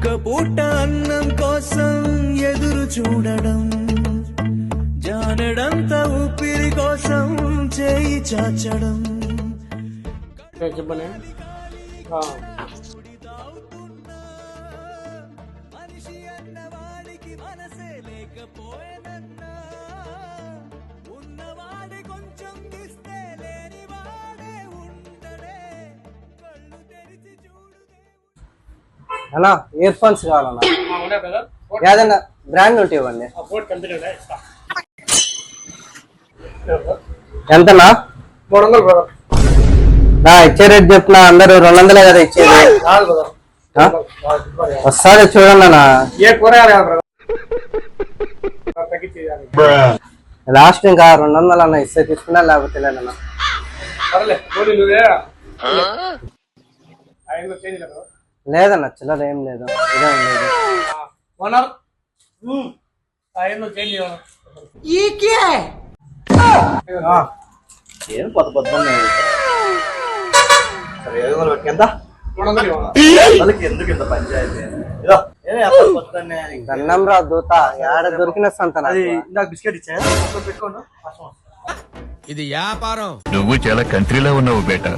ఒక్క పూట అన్నం కోసం ఎదురు చూడడం, జానడంత ఊపిరి కోసం చేయి చాచడం. చెప్పనే మనిషి అన్నవాడికి మనసే లేకపోయేనన్నా, ఉన్నవాడి కొంచెం ఇస్తే లేని వాడే ఉండడే. కళ్ళు తెరిచి చూడు. అన్నా ఇయర్ ఫోన్స్ కావాలన్నా, ఏదన్నా బ్రాండ్ ఉంటే ఇవ్వండి. ఎంతనా? 300 బ్రదర్. నా ఇచ్చే రేట్ చెప్పిన అందరూ 200 కదా ఇచ్చేది. వస్తాడే చూడండి అన్న. లాస్ట్ ఇంకా 200 అన్న ఇస్తే తీసుకున్నా, లేకపోతే లేదన్నా. లేదన్న చిల్లర ఏం లేదు, ఇదే ఉండేది. ఏం పొద్దు పొద్దున్నే ఎంత ఎందుకు ఇంత పంచాయతీ? దండం రా దూత, ఏడ దొరికిన సంత ఇందాక బిస్కెట్ ఇచ్చా పెట్టుకోండి. ఇది వ్యాపారం. నువ్వు చాలా కంట్రీలో ఉన్నావు బేటా.